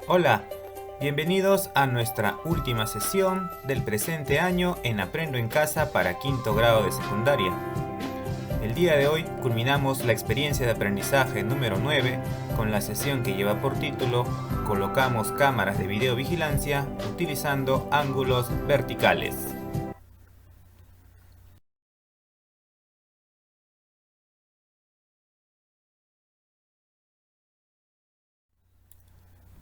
Hola, bienvenidos a nuestra última sesión del presente año en Aprendo en Casa para quinto grado de secundaria. El día de hoy culminamos la experiencia de aprendizaje número 9 con la sesión que lleva por título Colocamos cámaras de videovigilancia utilizando ángulos verticales.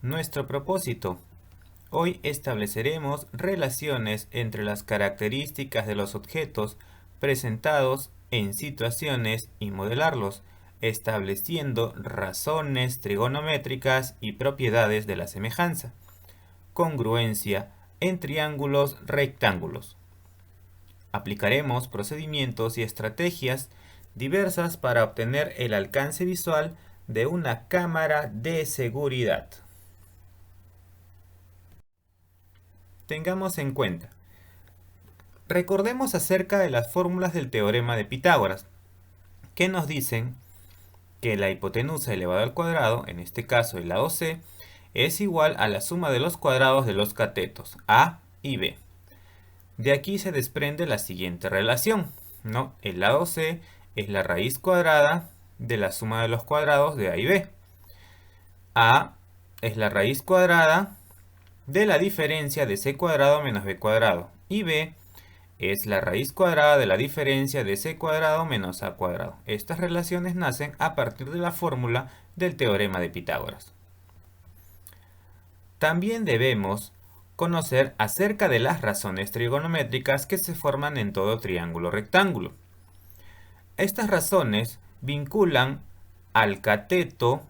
Nuestro propósito. Hoy estableceremos relaciones entre las características de los objetos presentados en situaciones y modelarlos, estableciendo razones trigonométricas y propiedades de la semejanza. Congruencia en triángulos rectángulos. Aplicaremos procedimientos y estrategias diversas para obtener el alcance visual de una cámara de seguridad. Tengamos en cuenta. Recordemos acerca de las fórmulas del teorema de Pitágoras, que nos dicen que la hipotenusa elevado al cuadrado, en este caso el lado C, es igual a la suma de los cuadrados de los catetos A y B. De aquí se desprende la siguiente relación, ¿no? El lado C es la raíz cuadrada de la suma de los cuadrados de A y B. A es la raíz cuadrada de la diferencia de C cuadrado menos B cuadrado. Y B es la raíz cuadrada de la diferencia de C cuadrado menos A cuadrado. Estas relaciones nacen a partir de la fórmula del teorema de Pitágoras. También debemos conocer acerca de las razones trigonométricas que se forman en todo triángulo rectángulo. Estas razones vinculan al cateto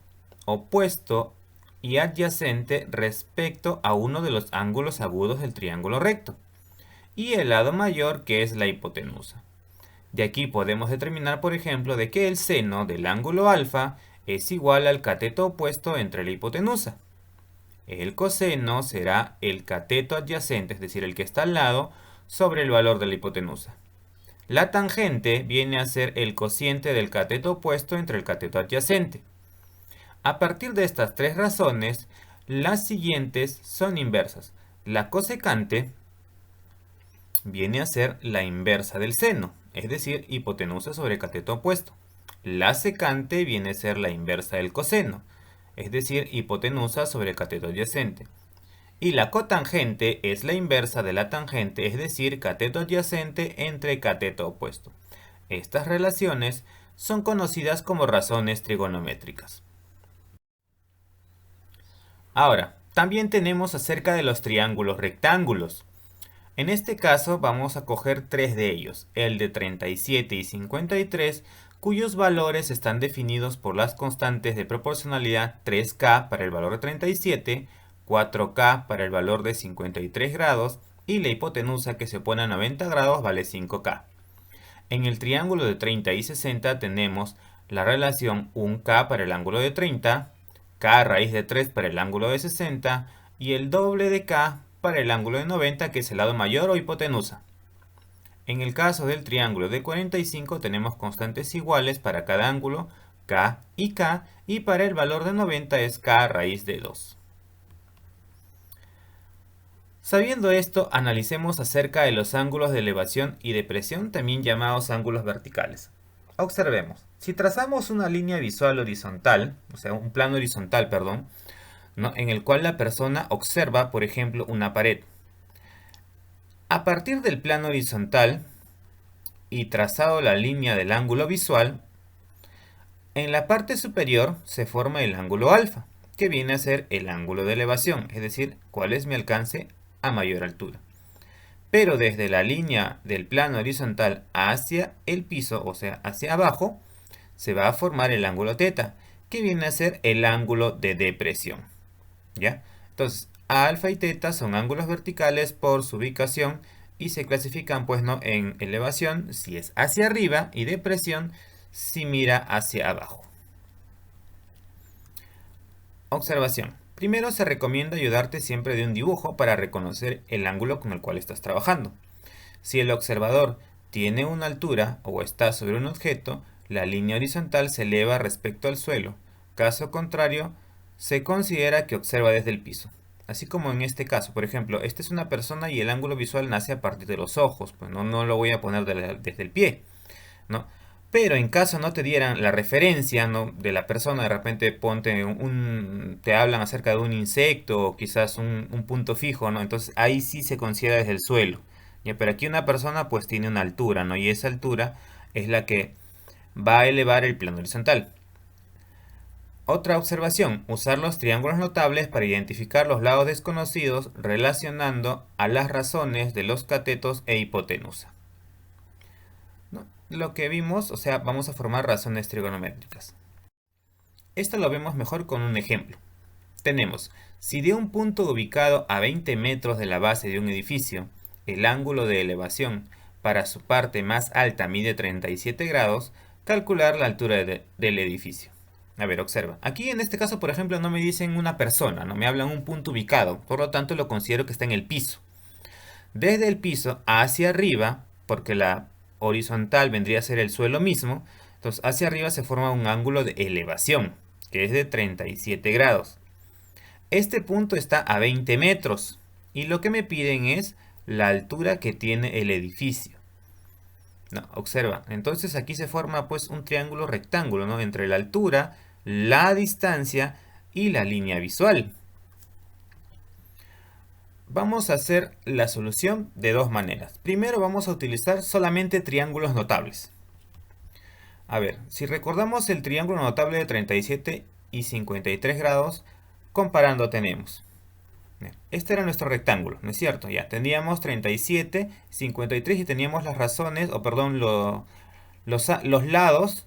opuesto y adyacente respecto a uno de los ángulos agudos del triángulo recto y el lado mayor, que es la hipotenusa. De aquí podemos determinar, por ejemplo, de que el seno del ángulo alfa es igual al cateto opuesto entre la hipotenusa. El coseno será el cateto adyacente, es decir, el que está al lado, sobre el valor de la hipotenusa. La tangente viene a ser el cociente del cateto opuesto entre el cateto adyacente. A partir de estas tres razones, las siguientes son inversas. La cosecante viene a ser la inversa del seno, es decir, hipotenusa sobre cateto opuesto. La secante viene a ser la inversa del coseno, es decir, hipotenusa sobre cateto adyacente. Y la cotangente es la inversa de la tangente, es decir, cateto adyacente entre cateto opuesto. Estas relaciones son conocidas como razones trigonométricas. Ahora, también tenemos acerca de los triángulos rectángulos. En este caso vamos a coger tres de ellos, el de 37 y 53, cuyos valores están definidos por las constantes de proporcionalidad 3K para el valor de 37, 4K para el valor de 53 grados y la hipotenusa que se opone a 90 grados vale 5K. En el triángulo de 30 y 60 tenemos la relación 1K para el ángulo de 30, K raíz de 3 para el ángulo de 60 y el doble de K para el ángulo de 90, que es el lado mayor o hipotenusa. En el caso del triángulo de 45 tenemos constantes iguales para cada ángulo, K, y para el valor de 90 es K raíz de 2. Sabiendo esto, analicemos acerca de los ángulos de elevación y depresión, también llamados ángulos verticales. Observemos, si trazamos una línea visual horizontal, o sea, un plano horizontal, perdón, ¿no? En el cual la persona observa, por ejemplo, una pared. A partir del plano horizontal y trazado la línea del ángulo visual, en la parte superior se forma el ángulo alfa, que viene a ser el ángulo de elevación, es decir, cuál es mi alcance a mayor altura. Pero desde la línea del plano horizontal hacia el piso, o sea, hacia abajo, se va a formar el ángulo θ, que viene a ser el ángulo de depresión. ¿Ya? Entonces, alfa y θ son ángulos verticales por su ubicación y se clasifican, pues, ¿no?, en elevación si es hacia arriba y depresión si mira hacia abajo. Observación. Primero se recomienda ayudarte siempre de un dibujo para reconocer el ángulo con el cual estás trabajando. Si el observador tiene una altura o está sobre un objeto, la línea horizontal se eleva respecto al suelo. Caso contrario, se considera que observa desde el piso. Así como en este caso, por ejemplo, esta es una persona y el ángulo visual nace a partir de los ojos, pues no lo voy a poner desde el pie, ¿no? Pero en caso no te dieran la referencia, ¿no?, de la persona, de repente te hablan acerca de un insecto o quizás un punto fijo, ¿no? Entonces ahí sí se considera desde el suelo. ¿Ya? Pero aquí una persona pues tiene una altura, ¿no? Y esa altura es la que va a elevar el plano horizontal. Otra observación, usar los triángulos notables para identificar los lados desconocidos relacionando a las razones de los catetos e hipotenusa. ¿No? Lo que vimos, o sea, vamos a formar razones trigonométricas. Esto lo vemos mejor con un ejemplo. Tenemos, si de un punto ubicado a 20 metros de la base de un edificio, el ángulo de elevación para su parte más alta mide 37 grados, calcular la altura del edificio. A ver, observa. Aquí en este caso, por ejemplo, no me dicen una persona, no me hablan un punto ubicado, por lo tanto lo considero que está en el piso. Desde el piso hacia arriba, porque la horizontal vendría a ser el suelo mismo, entonces hacia arriba se forma un ángulo de elevación, que es de 37 grados. Este punto está a 20 metros y lo que me piden es la altura que tiene el edificio. No, observa, entonces aquí se forma pues un triángulo rectángulo, ¿no?, entre la altura, la distancia y la línea visual. Vamos a hacer la solución de dos maneras. Primero vamos a utilizar solamente triángulos notables. A ver, si recordamos el triángulo notable de 37 y 53 grados, comparando tenemos. Este era nuestro rectángulo, ¿no es cierto? Ya teníamos 37, 53 y teníamos las razones, o perdón, los lados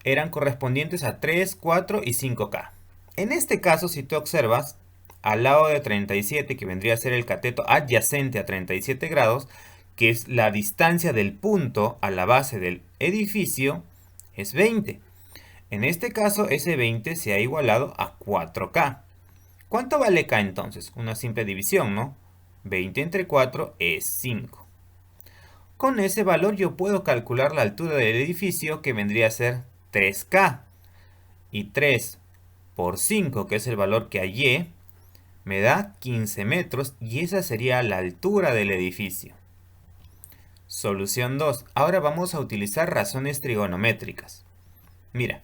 eran correspondientes a 3, 4 y 5K. En este caso, si tú observas, al lado de 37, que vendría a ser el cateto adyacente a 37 grados, que es la distancia del punto a la base del edificio, es 20. En este caso, ese 20 se ha igualado a 4K. ¿Cuánto vale K entonces? Una simple división, ¿no? 20 entre 4 es 5. Con ese valor yo puedo calcular la altura del edificio, que vendría a ser 3K. Y 3 por 5, que es el valor que hallé, me da 15 metros y esa sería la altura del edificio. Solución 2. Ahora vamos a utilizar razones trigonométricas. Mira,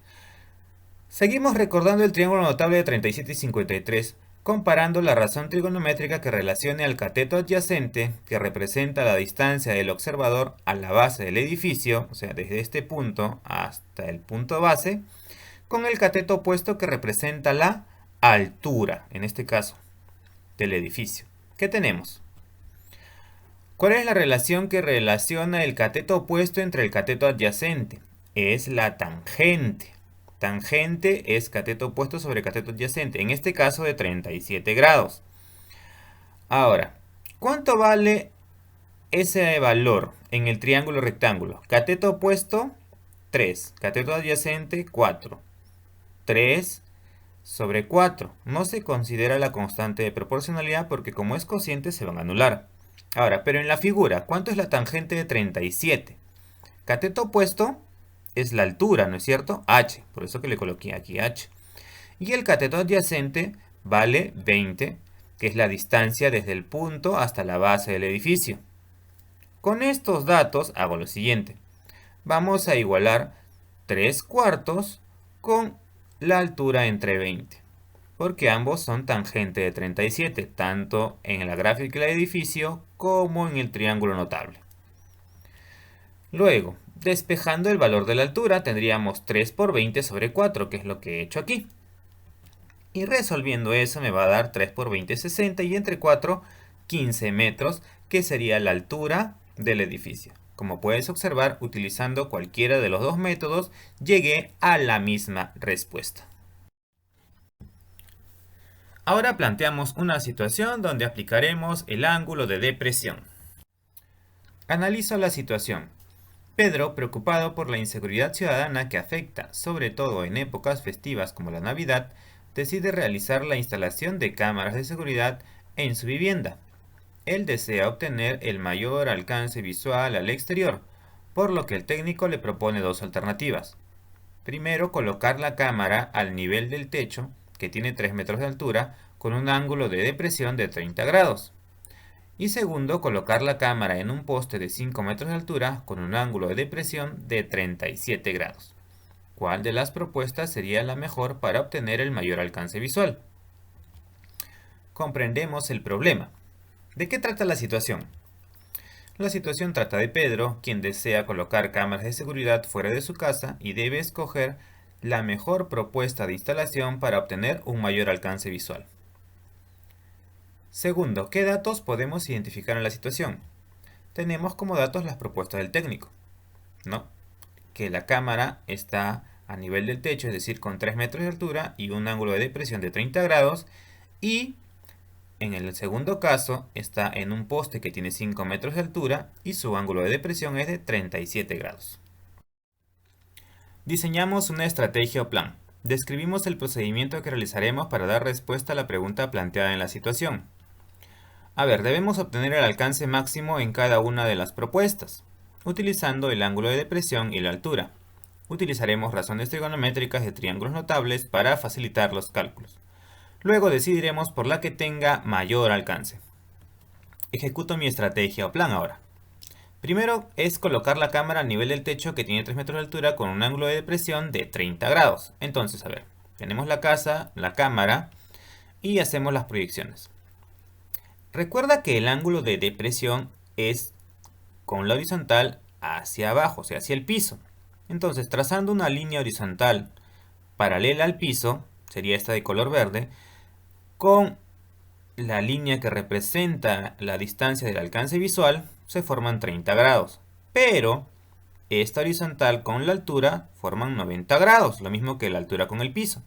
seguimos recordando el triángulo notable de 37 y 53, comparando la razón trigonométrica que relacione al cateto adyacente, que representa la distancia del observador a la base del edificio, o sea, desde este punto hasta el punto base, con el cateto opuesto que representa la altura, en este caso, del edificio. ¿Qué tenemos? ¿Cuál es la relación que relaciona el cateto opuesto entre el cateto adyacente? Es la tangente. Tangente es cateto opuesto sobre cateto adyacente, en este caso de 37 grados. Ahora, ¿cuánto vale ese valor en el triángulo rectángulo? Cateto opuesto, 3. Cateto adyacente, 4. 3 sobre 4. No se considera la constante de proporcionalidad porque como es cociente se van a anular. Ahora, pero en la figura, ¿cuánto es la tangente de 37? Cateto opuesto es la altura, ¿no es cierto? H, por eso que le coloqué aquí H. Y el cateto adyacente vale 20, que es la distancia desde el punto hasta la base del edificio. Con estos datos hago lo siguiente. Vamos a igualar 3 cuartos con la altura entre 20, porque ambos son tangente de 37, tanto en la gráfica del edificio como en el triángulo notable. Luego, despejando el valor de la altura, tendríamos 3 por 20 sobre 4, que es lo que he hecho aquí. Y resolviendo eso me va a dar 3 por 20, 60, y entre 4, 15 metros, que sería la altura del edificio. Como puedes observar, utilizando cualquiera de los dos métodos, llegué a la misma respuesta. Ahora planteamos una situación donde aplicaremos el ángulo de depresión. Analizo la situación. Pedro, preocupado por la inseguridad ciudadana que afecta, sobre todo en épocas festivas como la Navidad, decide realizar la instalación de cámaras de seguridad en su vivienda. Él desea obtener el mayor alcance visual al exterior, por lo que el técnico le propone dos alternativas. Primero, colocar la cámara al nivel del techo, que tiene 3 metros de altura, con un ángulo de depresión de 30 grados. Y segundo, colocar la cámara en un poste de 5 metros de altura con un ángulo de depresión de 37 grados. ¿Cuál de las propuestas sería la mejor para obtener el mayor alcance visual? Comprendemos el problema. ¿De qué trata la situación? La situación trata de Pedro, quien desea colocar cámaras de seguridad fuera de su casa y debe escoger la mejor propuesta de instalación para obtener un mayor alcance visual. Segundo, ¿qué datos podemos identificar en la situación? Tenemos como datos las propuestas del técnico, ¿no? Que la cámara está a nivel del techo, es decir, con 3 metros de altura y un ángulo de depresión de 30 grados, y en el segundo caso está en un poste que tiene 5 metros de altura y su ángulo de depresión es de 37 grados. Diseñamos una estrategia o plan. Describimos el procedimiento que realizaremos para dar respuesta a la pregunta planteada en la situación. A ver, debemos obtener el alcance máximo en cada una de las propuestas, utilizando el ángulo de depresión y la altura. Utilizaremos razones trigonométricas de triángulos notables para facilitar los cálculos. Luego decidiremos por la que tenga mayor alcance. Ejecuto mi estrategia o plan ahora. Primero es colocar la cámara a nivel del techo que tiene 3 metros de altura con un ángulo de depresión de 30 grados. Entonces, a ver, tenemos la casa, la cámara y hacemos las proyecciones. Recuerda que el ángulo de depresión es con la horizontal hacia abajo, o sea, hacia el piso. Entonces, trazando una línea horizontal paralela al piso, sería esta de color verde, con la línea que representa la distancia del alcance visual, se forman 30 grados. Pero esta horizontal con la altura forman 90 grados, lo mismo que la altura con el piso.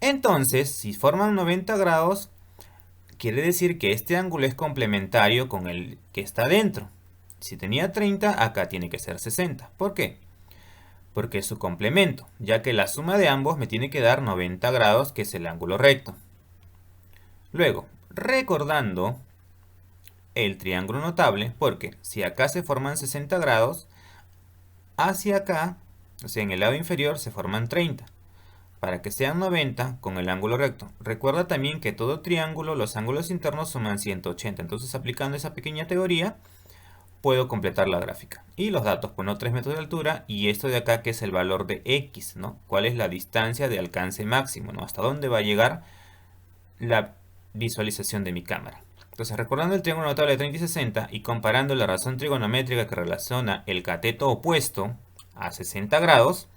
Entonces, si forman 90 grados, quiere decir que este ángulo es complementario con el que está dentro. Si tenía 30, acá tiene que ser 60. ¿Por qué? Porque es su complemento, ya que la suma de ambos me tiene que dar 90 grados, que es el ángulo recto. Luego, recordando el triángulo notable, porque si acá se forman 60 grados, hacia acá, o sea, en el lado inferior se forman 30. Para que sean 90 con el ángulo recto. Recuerda también que todo triángulo, los ángulos internos suman 180. Entonces, aplicando esa pequeña teoría, puedo completar la gráfica. Y los datos, pues no 3 metros de altura, y esto de acá que es el valor de X, ¿no? ¿Cuál es la distancia de alcance máximo, ¿no? Hasta dónde va a llegar la visualización de mi cámara. Entonces, recordando el triángulo notable de 30 y 60 y comparando la razón trigonométrica que relaciona el cateto opuesto a 60 grados,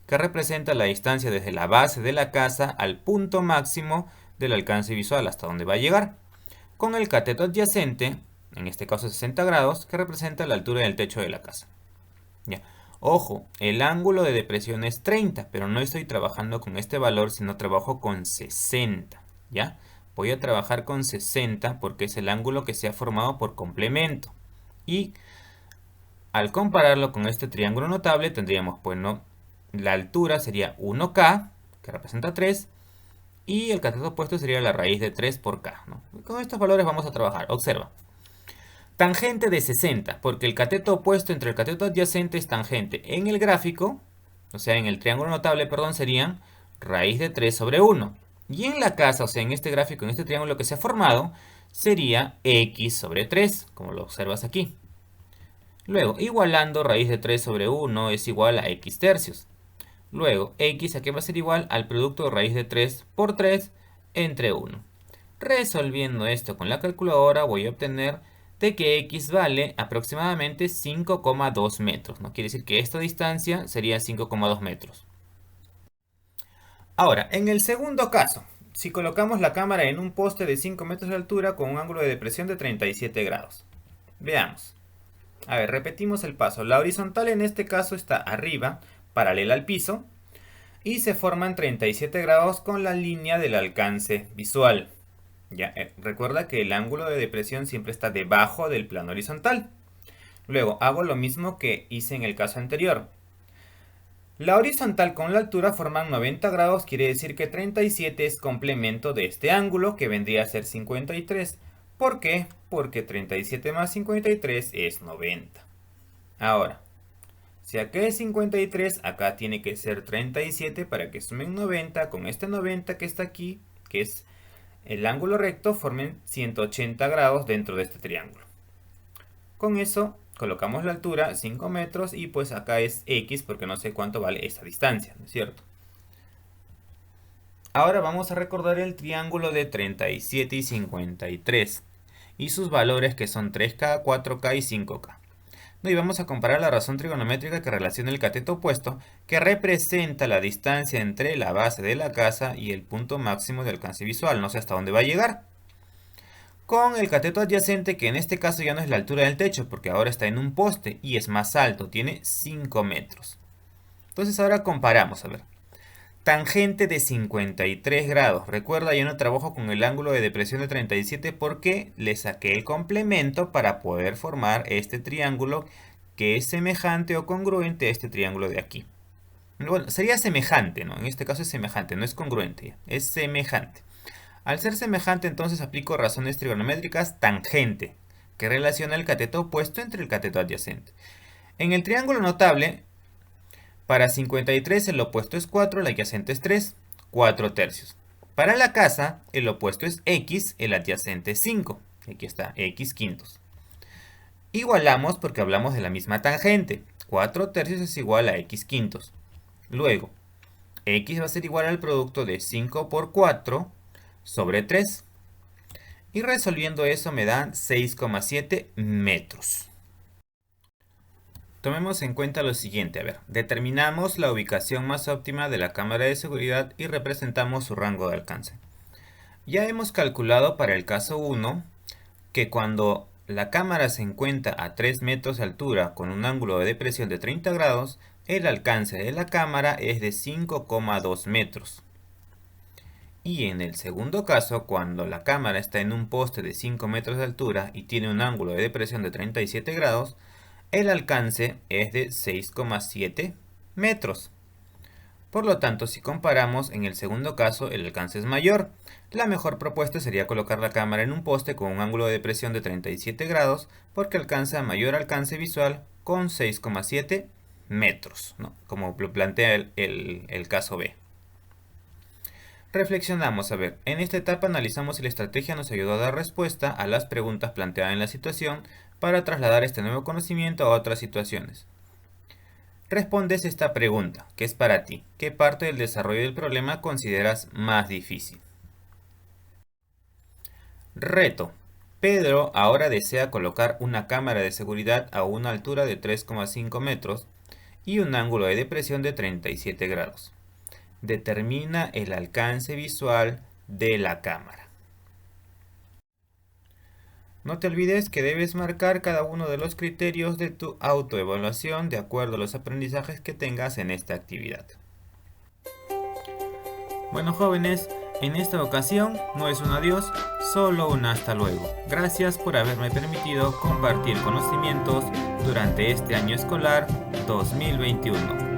que representa la distancia desde la base de la casa al punto máximo del alcance visual, hasta donde va a llegar, con el cateto adyacente, en este caso 60 grados, que representa la altura del techo de la casa. Ya. Ojo, el ángulo de depresión es 30, pero no estoy trabajando con este valor, sino trabajo con 60. ¿Ya? Voy a trabajar con 60 porque es el ángulo que se ha formado por complemento. Y al compararlo con este triángulo notable, tendríamos, pues, ¿no? La altura sería 1K, que representa 3, y el cateto opuesto sería la raíz de 3 por K, ¿no? Con estos valores vamos a trabajar. Observa. Tangente de 60, porque el cateto opuesto entre el cateto adyacente es tangente. En el gráfico, o sea, en el triángulo notable, perdón, serían raíz de 3 sobre 1. Y en la casa, o sea, en este gráfico, en este triángulo que se ha formado, sería x sobre 3, como lo observas aquí. Luego, igualando raíz de 3 sobre 1 es igual a x tercios. Luego, x aquí va a ser igual al producto de raíz de 3 por 3 entre 1. Resolviendo esto con la calculadora voy a obtener de que x vale aproximadamente 5,2 metros, ¿no? Quiere decir que esta distancia sería 5,2 metros. Ahora, en el segundo caso, si colocamos la cámara en un poste de 5 metros de altura con un ángulo de depresión de 37 grados. Veamos. A ver, repetimos el paso. La horizontal en este caso está arriba, paralela al piso, y se forman 37 grados con la línea del alcance visual. Ya, recuerda que el ángulo de depresión siempre está debajo del plano horizontal. Luego hago lo mismo que hice en el caso anterior. La horizontal con la altura forman 90 grados, quiere decir que 37 es complemento de este ángulo, que vendría a ser 53. ¿Por qué? Porque 37 más 53 es 90. Ahora, Si acá es 53, acá tiene que ser 37 para que sumen 90. Con este 90 que está aquí, que es el ángulo recto, formen 180 grados dentro de este triángulo. Con eso colocamos la altura 5 metros y pues acá es X porque no sé cuánto vale esta distancia, ¿no es cierto? Ahora vamos a recordar el triángulo de 37 y 53 y sus valores que son 3K, 4K y 5K. Y vamos a comparar la razón trigonométrica que relaciona el cateto opuesto, que representa la distancia entre la base de la casa y el punto máximo de alcance visual, no sé hasta dónde va a llegar, con el cateto adyacente, que en este caso ya no es la altura del techo, porque ahora está en un poste y es más alto, tiene 5 metros. Entonces ahora comparamos, a ver. Tangente de 53 grados. Recuerda, yo no trabajo con el ángulo de depresión de 37 porque le saqué el complemento para poder formar este triángulo que es semejante o congruente a este triángulo de aquí. Bueno, sería semejante, ¿no? En este caso es semejante, no es congruente, es semejante. Al ser semejante, entonces aplico razones trigonométricas tangente, que relaciona el cateto opuesto entre el cateto adyacente. En el triángulo notable, para 53 el opuesto es 4, el adyacente es 3, 4 tercios. Para la casa, el opuesto es X, el adyacente es 5. Aquí está, X quintos. Igualamos porque hablamos de la misma tangente. 4 tercios es igual a X quintos. Luego, X va a ser igual al producto de 5 por 4 sobre 3. Y resolviendo eso me dan 6,7 metros. Tomemos en cuenta lo siguiente, a ver, determinamos la ubicación más óptima de la cámara de seguridad y representamos su rango de alcance. Ya hemos calculado para el caso 1 que cuando la cámara se encuentra a 3 metros de altura con un ángulo de depresión de 30 grados, el alcance de la cámara es de 5,2 metros. Y en el segundo caso, cuando la cámara está en un poste de 5 metros de altura y tiene un ángulo de depresión de 37 grados, el alcance es de 6,7 metros. Por lo tanto, si comparamos, en el segundo caso el alcance es mayor. La mejor propuesta sería colocar la cámara en un poste con un ángulo de depresión de 37 grados porque alcanza mayor alcance visual con 6,7 metros, ¿no? Como lo plantea el caso B. Reflexionamos, a ver, en esta etapa analizamos si la estrategia nos ayudó a dar respuesta a las preguntas planteadas en la situación para trasladar este nuevo conocimiento a otras situaciones. Respondes esta pregunta, que es para ti. ¿Qué parte del desarrollo del problema consideras más difícil? Reto. Pedro ahora desea colocar una cámara de seguridad a una altura de 3,5 metros y un ángulo de depresión de 37 grados. Determina el alcance visual de la cámara. No te olvides que debes marcar cada uno de los criterios de tu autoevaluación de acuerdo a los aprendizajes que tengas en esta actividad. Bueno, jóvenes, en esta ocasión no es un adiós, solo un hasta luego. Gracias por haberme permitido compartir conocimientos durante este año escolar 2021.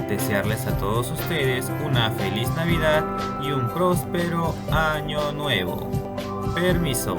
Desearles a todos ustedes una feliz Navidad y un próspero año nuevo. Permiso.